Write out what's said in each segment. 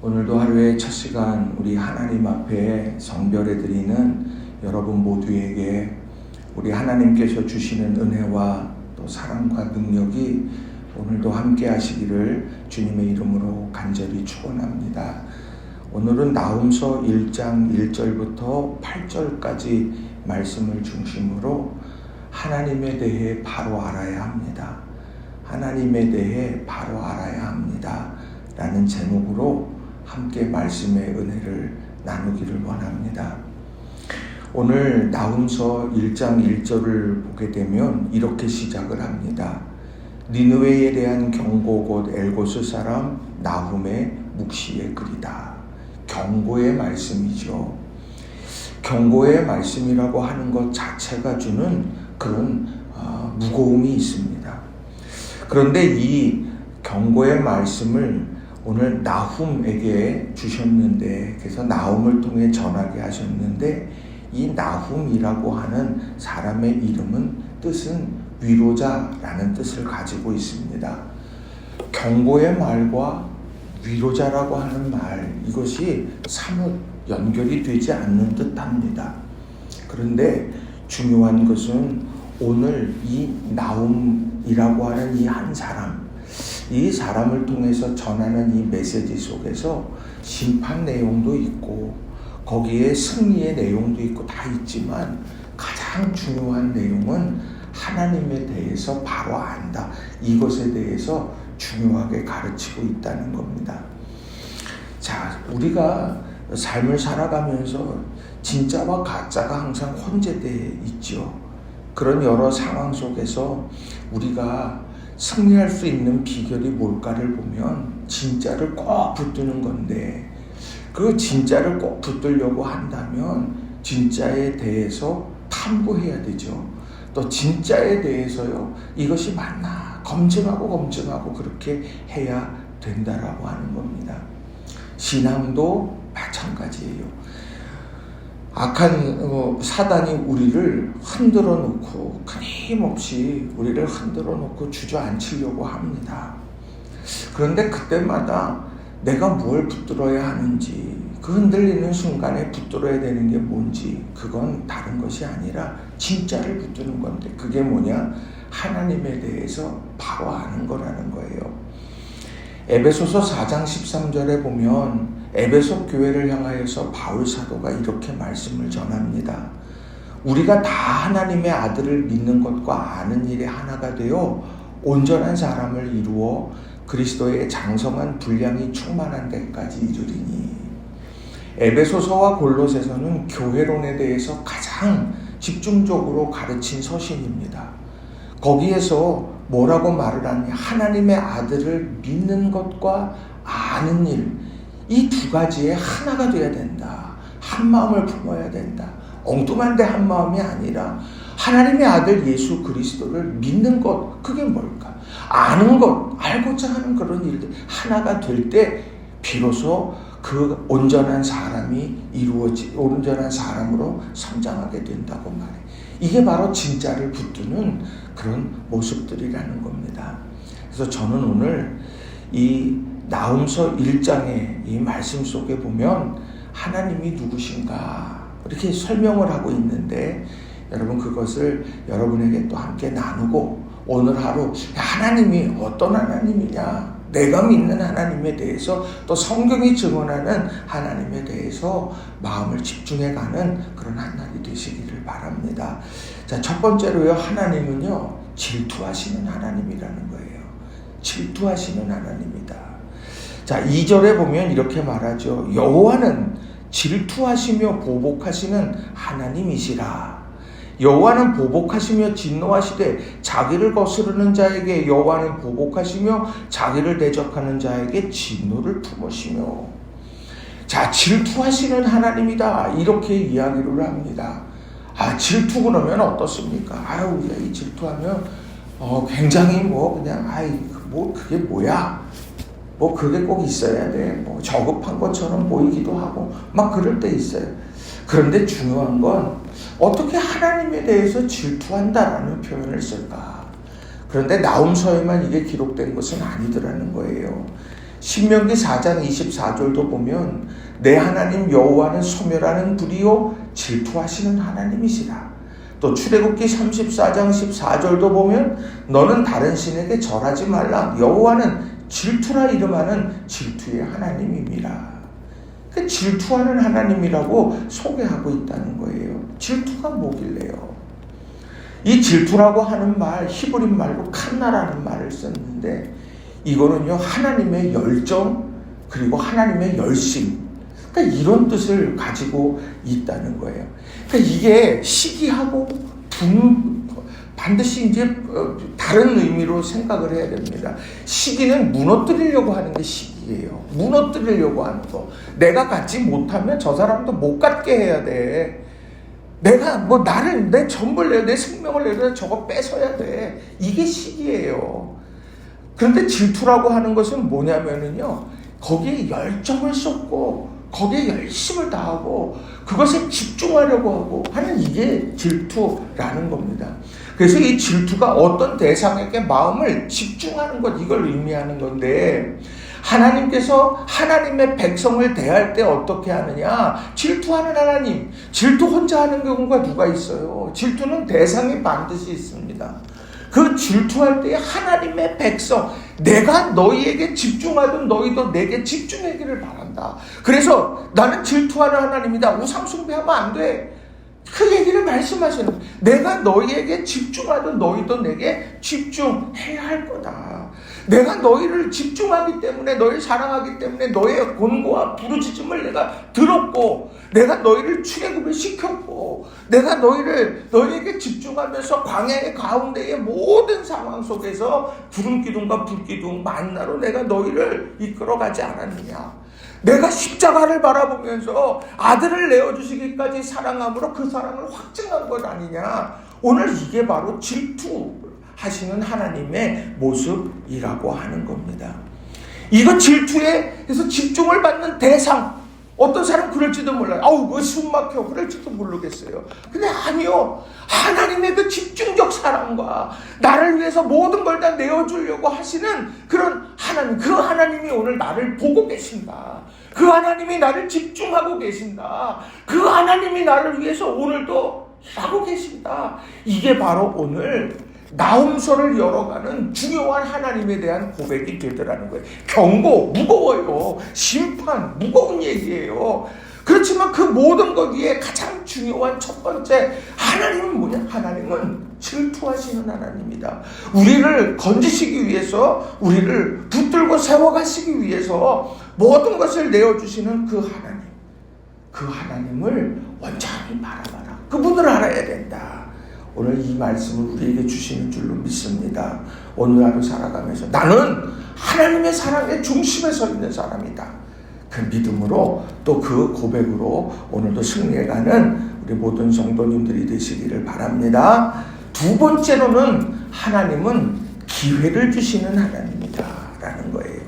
오늘도 하루의 첫 시간 우리 하나님 앞에 성별해 드리는 여러분 모두에게 우리 하나님께서 주시는 은혜와 또 사랑과 능력이 오늘도 함께 하시기를 주님의 이름으로 간절히 축원합니다. 오늘은 나훔서 1장 1절부터 8절까지 말씀을 중심으로 하나님에 대해 바로 알아야 합니다. 하나님에 대해 바로 알아야 합니다. 라는 제목으로 함께 말씀의 은혜를 나누기를 원합니다. 오늘 나훔서 1장 1절을 보게 되면 이렇게 시작을 합니다. 니느웨에 대한 경고 곧 엘고스 사람 나훔의 묵시의 글이다. 경고의 말씀이죠. 경고의 말씀이라고 하는 것 자체가 주는 그런 무거움이 있습니다. 그런데 이 경고의 말씀을 오늘 나훔에게 주셨는데, 그래서 나훔을 통해 전하게 하셨는데, 이 나훔이라고 하는 사람의 이름은 뜻은 위로자라는 뜻을 가지고 있습니다. 경고의 말과 위로자라고 하는 말, 이것이 사뭇 연결이 되지 않는 듯합니다. 그런데 중요한 것은 오늘 이 나훔이라고 하는 이 한 사람, 이 사람을 통해서 전하는 이 메시지 속에서 심판 내용도 있고 거기에 승리의 내용도 있고 다 있지만 가장 중요한 내용은 하나님에 대해서 바로 안다. 이것에 대해서 중요하게 가르치고 있다는 겁니다. 자, 우리가 삶을 살아가면서 진짜와 가짜가 항상 혼재되어 있죠. 그런 여러 상황 속에서 우리가 승리할 수 있는 비결이 뭘까를 보면 진짜를 꼭 붙드는 건데, 그 진짜를 꼭 붙들려고 한다면 진짜에 대해서 탐구해야 되죠. 또 진짜에 대해서요, 이것이 맞나 검증하고 그렇게 해야 된다라고 하는 겁니다. 신앙도 마찬가지예요. 악한 사단이 우리를 흔들어 놓고 끊임없이 우리를 흔들어 놓고 주저앉히려고 합니다. 그런데 그때마다 내가 뭘 붙들어야 하는지, 그 흔들리는 순간에 붙들어야 되는 게 뭔지, 그건 다른 것이 아니라 진짜를 붙드는 건데, 그게 뭐냐? 하나님에 대해서 바로 아는 거라는 거예요. 에베소서 4장 13절에 보면 에베소 교회를 향하여서 바울 사도가 이렇게 말씀을 전합니다. 우리가 다 하나님의 아들을 믿는 것과 아는 일에 하나가 되어 온전한 사람을 이루어 그리스도의 장성한 분량이 충만한 데까지 이르리니. 에베소서와 골로새서는 교회론에 대해서 가장 집중적으로 가르친 서신입니다. 거기에서 뭐라고 말을 하냐? 하나님의 아들을 믿는 것과 아는 일, 이 두 가지에 하나가 돼야 된다. 한 마음을 품어야 된다. 엉뚱한데 한 마음이 아니라 하나님의 아들 예수 그리스도를 믿는 것, 그게 뭘까? 아는 것, 알고자 하는 그런 일들 하나가 될 때 비로소 그 온전한 사람이 온전한 사람으로 성장하게 된다고 말해. 이게 바로 진짜를 붙드는 그런 모습들이라는 겁니다. 그래서 저는 오늘 이 나훔서 1장의 이 말씀 속에 보면 하나님이 누구신가 이렇게 설명을 하고 있는데, 여러분 그것을 여러분에게 또 함께 나누고 오늘 하루 하나님이 어떤 하나님이냐, 내가 믿는 하나님에 대해서 또 성경이 증언하는 하나님에 대해서 마음을 집중해가는 그런 한 날이 되시기를 바랍니다. 자, 첫 번째로요, 하나님은요 질투하시는 하나님이라는 거예요. 질투하시는 하나님이다. 자, 2절에 보면 이렇게 말하죠. 여호와는 질투하시며 보복하시는 하나님이시라. 여호와는 보복하시며 진노하시되 자기를 거스르는 자에게 여호와는 보복하시며 자기를 대적하는 자에게 진노를 품으시며. 자, 질투하시는 하나님이다, 이렇게 이야기를 합니다. 질투 그러면 어떻습니까? 우리가 이 질투하면 굉장히 그냥 그게 뭐야? 그게 꼭 있어야 돼. 저급한 것처럼 보이기도 하고 막 그럴 때 있어요. 그런데 중요한 건 어떻게 하나님에 대해서 질투한다라는 표현을 쓸까? 그런데 나훔서에만 이게 기록된 것은 아니더라는 거예요. 신명기 4장 24절도 보면 내 하나님 여호와는 소멸하는 불이요 질투하시는 하나님이시라. 또 출애굽기 34장 14절도 보면 너는 다른 신에게 절하지 말라. 여호와는 질투라 이름하는 질투의 하나님입니다. 그 질투하는 하나님이라고 소개하고 있다는 거예요. 질투가 뭐길래요? 이 질투라고 하는 말, 히브리 말로 칸나라는 말을 썼는데 이거는요 하나님의 열정 그리고 하나님의 열심, 그러니까 이런 뜻을 가지고 있다는 거예요. 그러니까 이게 시기하고 반드시 이제 다른 의미로 생각을 해야 됩니다. 시기는 무너뜨리려고 하는 게 시기예요. 무너뜨리려고 하는 거. 내가 갖지 못하면 저 사람도 못 갖게 해야 돼. 내가 뭐 나를 내 전부를 내야 내 생명을 내야 저거 뺏어야 돼. 이게 시기예요. 그런데 질투라고 하는 것은 뭐냐면은요, 거기에 열정을 쏟고 거기에 열심을 다하고 그것에 집중하려고 하고 하는 이게 질투라는 겁니다. 그래서 이 질투가 어떤 대상에게 마음을 집중하는 것, 이걸 의미하는 건데, 하나님께서 하나님의 백성을 대할 때 어떻게 하느냐? 질투하는 하나님, 질투 혼자 하는 경우가 누가 있어요? 질투는 대상이 반드시 있습니다. 그 질투할 때 하나님의 백성, 내가 너희에게 집중하든 너희도 내게 집중하기를 바란다. 그래서 나는 질투하는 하나님이다. 우상 숭배하면 안 돼. 그 얘기를 말씀하시는 거예요. 내가 너희에게 집중하든 너희도 내게 집중해야 할 거다. 내가 너희를 집중하기 때문에, 너희를 사랑하기 때문에 너희의 곤고와 부르짖음을 내가 들었고, 내가 너희를 출애굽을 시켰고, 내가 너희에게 집중하면서 광야의 가운데의 모든 상황 속에서 구름 기둥과 불 기둥 만나로 내가 너희를 이끌어가지 않았느냐. 내가 십자가를 바라보면서 아들을 내어주시기까지 사랑함으로 그 사랑을 확증한 것 아니냐. 오늘 이게 바로 질투하시는 하나님의 모습이라고 하는 겁니다. 이거 질투에서 집중을 받는 대상, 어떤 사람 그럴지도 몰라요. 아우, 뭐 숨 막혀 그럴지도 모르겠어요. 근데 아니요, 하나님의 그 집중적 사랑과 나를 위해서 모든 걸 다 내어주려고 하시는 그런 하나님, 그 하나님이 오늘 나를 보고 계신다. 그 하나님이 나를 집중하고 계신다. 그 하나님이 나를 위해서 오늘도 하고 계신다. 이게 바로 오늘 나홈서를 열어가는 중요한 하나님에 대한 고백이 되더라는 거예요. 경고, 무거워요. 심판, 무거운 얘기예요. 그렇지만 그 모든 것 위에 가장 중요한 첫 번째, 하나님은 뭐냐? 하나님은 질투하시는 하나님이다. 우리를 건지시기 위해서, 우리를 붙들고 세워가시기 위해서 모든 것을 내어주시는 그 하나님, 그 하나님을 원장히 바라봐라. 그분을 알아야 된다. 오늘 이 말씀을 우리에게 주시는 줄로 믿습니다. 오늘 하루 살아가면서 나는 하나님의 사랑의 중심에 서 있는 사람이다. 그 믿음으로 또 그 고백으로 오늘도 승리해가는 우리 모든 성도님들이 되시기를 바랍니다. 두 번째로는 하나님은 기회를 주시는 하나님이다 라는 거예요.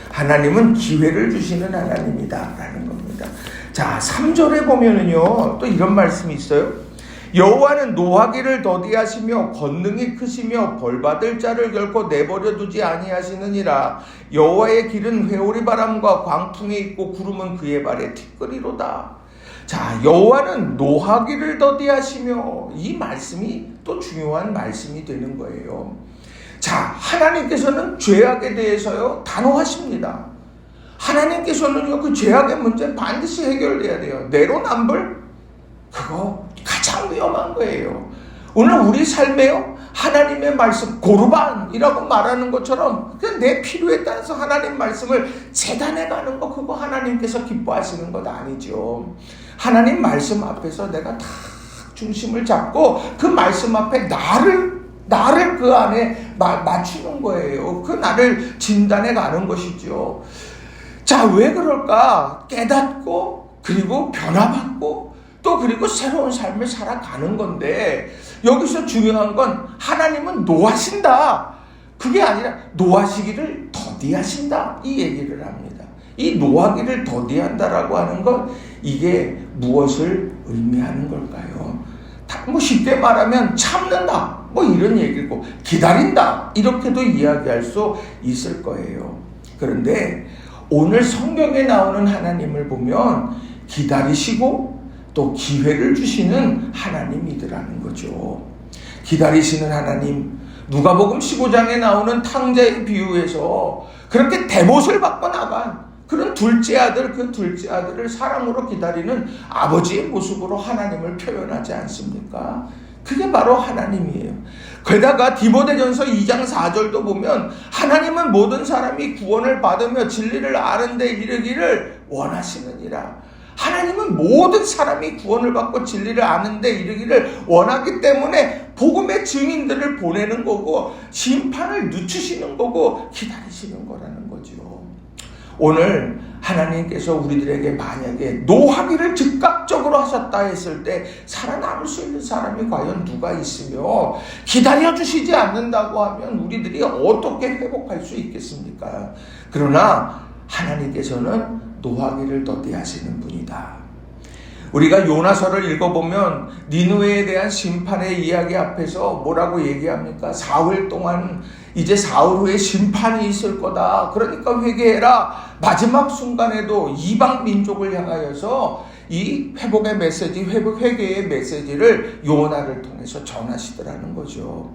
하나님은 기회를 주시는 하나님이다 라는 겁니다. 자, 3절에 보면은요, 또 이런 말씀이 있어요. 여호와는 노하기를 더디하시며 권능이 크시며 벌받을 자를 결코 내버려 두지 아니하시느니라. 여호와의 길은 회오리 바람과 광풍이 있고 구름은 그의 발에 티끌이로다. 자, 여호와는 노하기를 더디하시며, 이 말씀이 또 중요한 말씀이 되는 거예요. 자, 하나님께서는 죄악에 대해서요 단호하십니다. 하나님께서는요 그 죄악의 문제 반드시 해결돼야 돼요. 내로남불, 그거 가장 위험한 거예요. 오늘 우리 삶에요, 하나님의 말씀, 고르반이라고 말하는 것처럼 그냥 내 필요에 따라서 하나님 말씀을 재단해가는 거, 그거 하나님께서 기뻐하시는 것 아니죠. 하나님 말씀 앞에서 내가 다 중심을 잡고 그 말씀 앞에 나를 그 안에 맞추는 거예요. 그 나를 진단해 가는 것이죠. 자, 왜 그럴까? 깨닫고 그리고 변화받고 또 그리고 새로운 삶을 살아가는 건데, 여기서 중요한 건 하나님은 노하신다. 그게 아니라 노하시기를 더디하신다. 이 얘기를 합니다. 이 노하기를 더디한다라고 하는 건 이게 무엇을 의미하는 걸까요? 뭐 쉽게 말하면 참는다, 뭐 이런 얘기고, 기다린다, 이렇게도 이야기할 수 있을 거예요. 그런데 오늘 성경에 나오는 하나님을 보면 기다리시고 또 기회를 주시는 하나님이더라는 거죠. 기다리시는 하나님, 누가복음 15장에 나오는 탕자의 비유에서 그렇게 대못을 받고 나간 그런 둘째 아들, 그 둘째 아들을 사랑으로 기다리는 아버지의 모습으로 하나님을 표현하지 않습니까? 그게 바로 하나님이에요. 게다가 디모데전서 2장 4절도 보면 하나님은 모든 사람이 구원을 받으며 진리를 아는 데 이르기를 원하시느니라. 하나님은 모든 사람이 구원을 받고 진리를 아는 데 이르기를 원하기 때문에 복음의 증인들을 보내는 거고 심판을 늦추시는 거고 기다리시는 거라는 거죠. 오늘 하나님께서 우리들에게 만약에 노하기를 즉각적으로 하셨다 했을 때 살아남을 수 있는 사람이 과연 누가 있으며 기다려주시지 않는다고 하면 우리들이 어떻게 회복할 수 있겠습니까? 그러나 하나님께서는 노하기를 더디하시는 분이다. 우리가 요나서를 읽어보면 니느웨에 대한 심판의 이야기 앞에서 뭐라고 얘기합니까? 사흘 동안 이제 사흘 후에 심판이 있을 거다. 그러니까 회개해라. 마지막 순간에도 이방 민족을 향하여서 이 회복의 메시지, 회개의 메시지를 요나를 통해서 전하시더라는 거죠.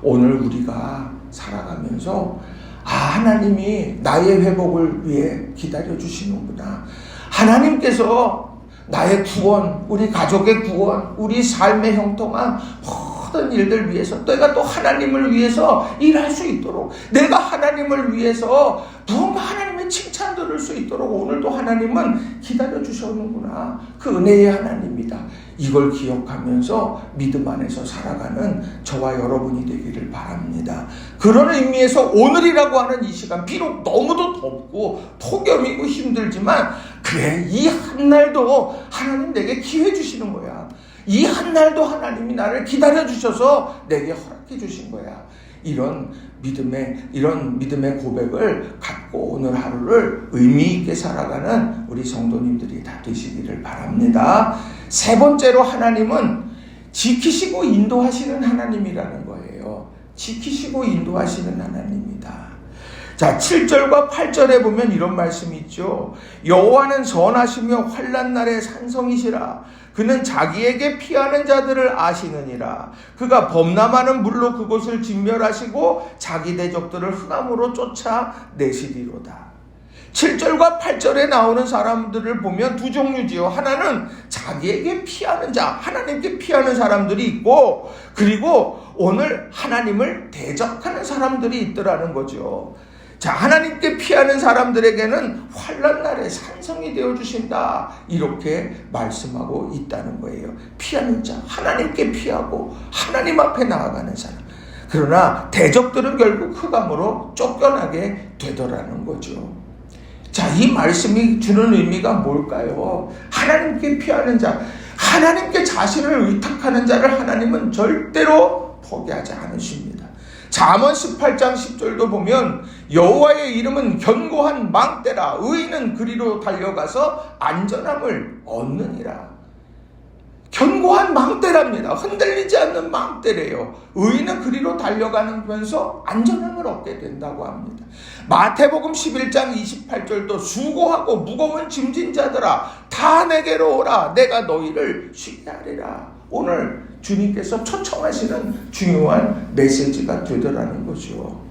오늘 우리가 살아가면서 하나님이 나의 회복을 위해 기다려주시는구나. 하나님께서 나의 구원, 우리 가족의 구원, 우리 삶의 형통함, 모든 일들 위해서 내가 또 하나님을 위해서 일할 수 있도록, 내가 하나님을 위해서 무언가 하나님의 칭찬 들을 수 있도록 오늘도 하나님은 기다려주셨는구나. 그 은혜의 하나님이다. 이걸 기억하면서 믿음 안에서 살아가는 저와 여러분이 되기를 바랍니다. 그런 의미에서 오늘이라고 하는 이 시간, 비록 너무도 덥고 폭염이고 힘들지만 그래, 이 한날도 하나님 내게 기회 주시는 거야. 이 한날도 하나님이 나를 기다려주셔서 내게 허락해 주신 거야. 이런 믿음의 고백을 갖고 오늘 하루를 의미 있게 살아가는 우리 성도님들이 다 되시기를 바랍니다. 세 번째로 하나님은 지키시고 인도하시는 하나님이라는 거예요. 지키시고 인도하시는 하나님이다. 자, 7절과 8절에 보면 이런 말씀이 있죠. 여호와는 선하시며 환난 날에 산성이시라. 그는 자기에게 피하는 자들을 아시느니라. 그가 범람하는 물로 그곳을 진멸하시고 자기 대적들을 흑암으로 쫓아내시리로다. 7절과 8절에 나오는 사람들을 보면 두 종류지요. 하나는 자기에게 피하는 자, 하나님께 피하는 사람들이 있고, 그리고 오늘 하나님을 대적하는 사람들이 있더라는 거죠. 자, 하나님께 피하는 사람들에게는 환난 날에 산성이 되어주신다. 이렇게 말씀하고 있다는 거예요. 피하는 자, 하나님께 피하고 하나님 앞에 나아가는 사람. 그러나 대적들은 결국 흑암으로 쫓겨나게 되더라는 거죠. 자, 이 말씀이 주는 의미가 뭘까요? 하나님께 피하는 자, 하나님께 자신을 의탁하는 자를 하나님은 절대로 포기하지 않으십니다. 잠언 18장 10절도 보면 여호와의 이름은 견고한 망대라. 의인은 그리로 달려가서 안전함을 얻느니라. 견고한 망대랍니다. 흔들리지 않는 망대래요. 의인은 그리로 달려가면서 안전함을 얻게 된다고 합니다. 마태복음 11장 28절도 수고하고 무거운 짐진 자들아 다 내게로 오라. 내가 너희를 쉬게 하리라. 오늘 주님께서 초청하시는 중요한 메시지가 되더라는 거죠.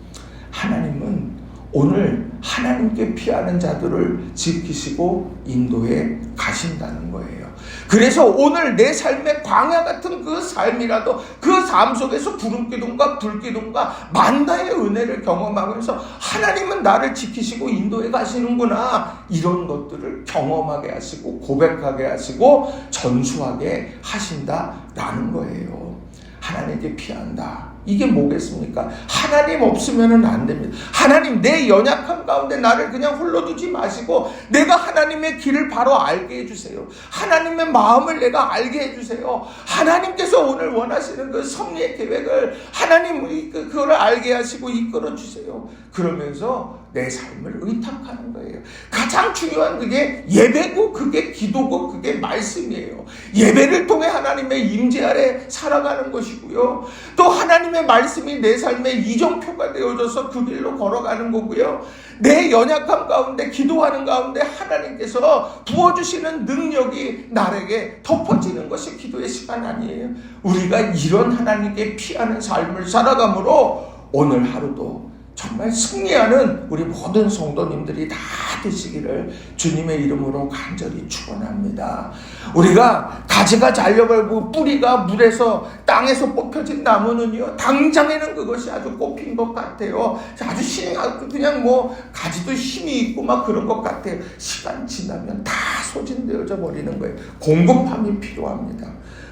하나님은 오늘 하나님께 피하는 자들을 지키시고 인도해 가신다는 거예요. 그래서 오늘 내 삶의 광야 같은 그 삶이라도 그 삶 속에서 구름기둥과 불기둥과 만나의 은혜를 경험하면서 하나님은 나를 지키시고 인도해 가시는구나. 이런 것들을 경험하게 하시고 고백하게 하시고 전수하게 하신다라는 거예요. 하나님께 피한다. 이게 뭐겠습니까? 하나님 없으면 안 됩니다. 하나님, 내 연약함 가운데 나를 그냥 홀로 두지 마시고 내가 하나님의 길을 바로 알게 해주세요. 하나님의 마음을 내가 알게 해주세요. 하나님께서 오늘 원하시는 그 섭리의 계획을 하나님 그걸 알게 하시고 이끌어 주세요. 그러면서 내 삶을 의탁하는 거예요. 가장 중요한 그게 예배고 그게 기도고 그게 말씀이에요. 예배를 통해 하나님의 임재 아래 살아가는 것이고요. 또 하나님 하나님의 말씀이 내 삶의 이정표가 되어져서 그 길로 걸어가는 거고요. 내 연약함 가운데 기도하는 가운데 하나님께서 부어주시는 능력이 나에게 덮어지는 것이 기도의 시간 아니에요. 우리가 이런 하나님께 피하는 삶을 살아감으로 오늘 하루도 정말 승리하는 우리 모든 성도님들이 다 되시기를 주님의 이름으로 간절히 축원합니다. 우리가 가지가 잘려버리고 뿌리가 물에서 땅에서 뽑혀진 나무는요, 당장에는 그것이 아주 꽃핀 것 같아요. 아주 그냥 뭐 가지도 힘이 있고 막 그런 것 같아요. 시간 지나면 다 소진되어져 버리는 거예요. 공급함이 필요합니다.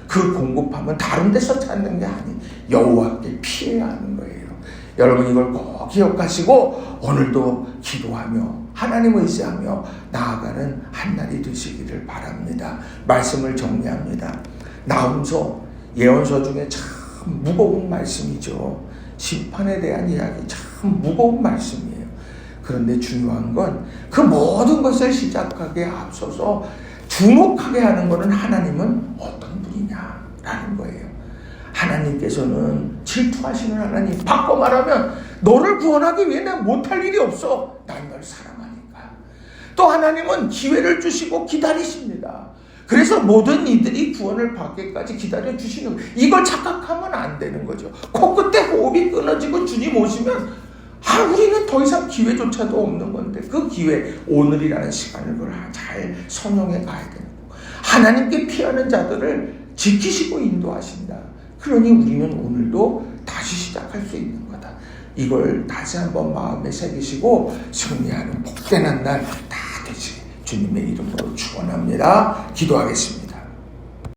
그 공급함은 다른 데서 찾는 게 아닌 여호와께 피해야 하는 거예요. 여러분 이걸 꼭 기억하시고 오늘도 기도하며 하나님 의지하며 나아가는 한날이 되시기를 바랍니다. 말씀을 정리합니다. 나훔서 예언서 중에 참 무거운 말씀이죠. 심판에 대한 이야기 참 무거운 말씀이에요. 그런데 중요한 건 그 모든 것을 시작하기에 앞서서 주목하게 하는 것은 하나님은 어떤 분이냐라는 거예요. 하나님께서는 질투하시는 하나님, 바꿔 말하면 너를 구원하기 위해 내가 못할 일이 없어. 난 널 사랑하니까. 또 하나님은 기회를 주시고 기다리십니다. 그래서 모든 이들이 구원을 받기까지 기다려주시는 거예요. 이걸 착각하면 안 되는 거죠. 코끝에 호흡이 끊어지고 주님 오시면 우리는 더 이상 기회조차도 없는 건데 그 기회, 오늘이라는 시간을 잘 선용해 가야 되는 거예요. 하나님께 피하는 자들을 지키시고 인도하신다. 그러니 우리는 오늘도 다시 시작할 수 있는 거다. 이걸 다시 한번 마음에 새기시고 승리하는 복된 한 날 다 되시길 주님의 이름으로 축원합니다. 기도하겠습니다.